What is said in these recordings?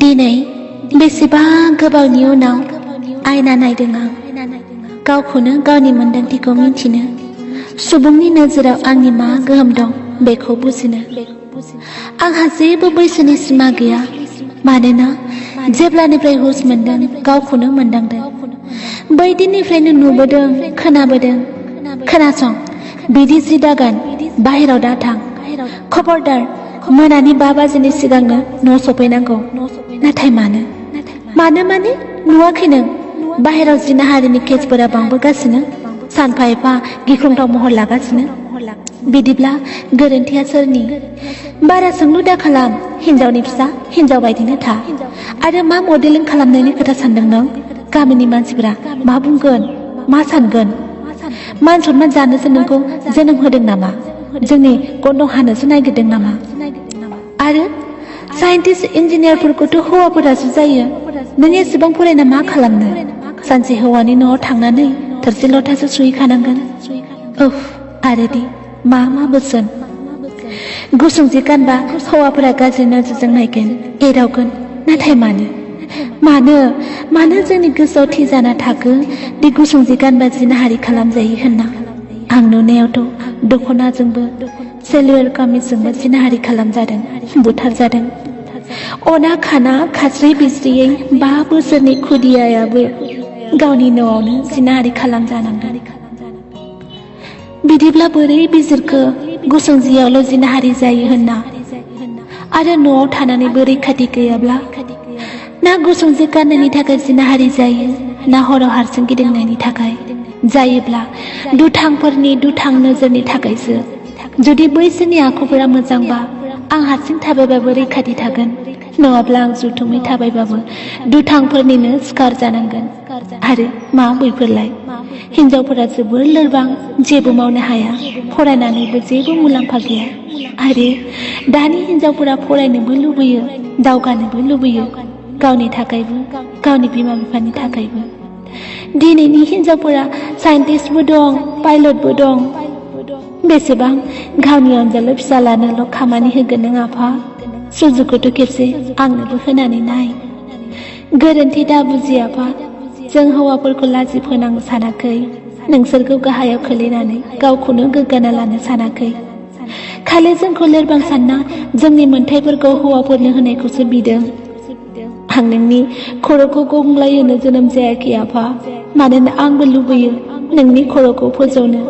दिनै बेसेबां गोबावनि उनाव आयना नायदों आं गावखौनो गावनि मोन्दांथिखौ मिन्थिनो सुबुंनि नोजोराव आंनि मा गोहोम दं बेखौ बुजिनो आंहा जेबो बैसोनि सिमा गैया मानोना जेब्लानिफ्राय हुस मोनदों गावखौनो मोनदांदों बै दिननिफ्रायनो नुबोदों खोनाबोदों खोनासं बिदि जि दागान बाहेराव दा थां खबरदार मोनानि 5 बाजिनि सिगांनो न' सफैनांगौ नाथाय मानो माने नुवाखै नों बाहेराव जिनाहारिनि केसफोरा बांबोगासिनो सानफा एफा गिख्रंथाव महर लागासिनो बिदिब्ला गोरोन्थिया सोरनि बारा सोंलु दा खालाम हिनजावनि फिसा हिनजाव बायदिनो था आरो मा मडेलिं खालामनायनि खोथा सानदों नों गामिनि मानसिफोरा मा बुंगोन मा सानगोन मान सनमान जानोसो नोंखौ जोनोम होदों नामा जोंनि गन्थं हानोसो नागिरदों नामा आरो साइन्टिस्ट इन्जिनियारफोरखौथ' हौवाफोरासो जायो नों एसेबां फरायना मा खालामनो सानसे हौवानि न'आव थांनानै थोरसि लथासो सुहैखानांगोन उफ आरो दि मा बोसोन गुसुं जि गानबा हौवाफोरा गाज्रि नोजोरजों नायगोन एदावगोन नाथाय मानो जोंनि गोसोआव थि जाना थाखो दि गुसुं जि गानबा जिनाहारि खालामजायो होनना आं नुनायावथ' दख'नाजोंबो सेलुवेर कामिजजोंबो जिनाहारि खालामजादों बुथारजादों अना खाना खास्रि बिस्रियै 5 बोसोरनि खुदियायाबो गावनि न'आवनो जिनाहारि खालामजानांदों बिदिब्ला बोरै बिजिरखो गुसुं जियावल' जिनाहारि जायो होनना आरो न'आव थानानैबो रैखाथि गैयाब्ला ना गुसुं जि गाननायनि थाखाय जिनाहारि जायो ना हराव हारसिं गिदिंनायनि थाखाय जायोब्ला दुथांफोरनि दुथां नोजोरनि थाखायसो जुदि बैसोरनि आखुफोरा मोजांबा आं हारसिं थाबायबाबो रैखाथि थागोन नङाब्ला आं जुथुमै थाबायबाबो दुथांफोरनिनो सिखार जानांगोन आरो मा बैफोरलाय हिनजावफोरा जोबोर लोरबां जेबो मावनो हाया फरायनानैबो जेबो मुलाम्फा गैया आरो दानि हिनजावफोरा फरायनोबो लुबैयो दावगानोबो लुबैयो गावनि थाखायबो गावनि बिमा बिफानि थाखायबो दिनैनि हिनजावफोरा साइन्टिस्टबो दं पाइलटबो दं बेसेबां गावनि अनजालु फिसालानोल' खामानि होगोन नों आफा सुजुगखौथ' खेबसे आंनोबो होनानै नाय गोरोन्थि दा बुजि आफा जों हौवाफोरखौ लाजि फोनांनो सानाखै नोंसोरखौ गाहायाव खोलैनानै गावखौनो गोग्गाना लानो सानाखै खालि जोंखौ लोरबां सानना जोंनि मोन्थाइफोरखौ हौवाफोरनो होनायखौसो बिदों आं नोंनि खर'खौ गंग्लाय होनो जोनोम जायाखै आफा मानोना आंबो लुबैयो नोंनि खर'खौ फोजौनो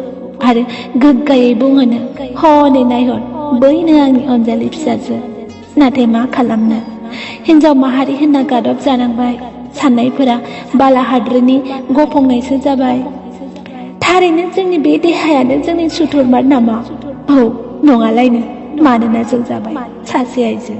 आरो गोग्गायै बुंहोनो हनै नायहर बैनो आंनि अनजालि फिसाजो नाथाय मा खालामनो हिनजाव माहारि होनना गादब जानांबाय साननायफोरा बाला हाद्रिनि गफंनायसो जाबाय थारैनो जोंनि बे देहायानो जोंनि सुथुरमार नामा औ नङालायनो मानोना जों जाबाय सासे आइजो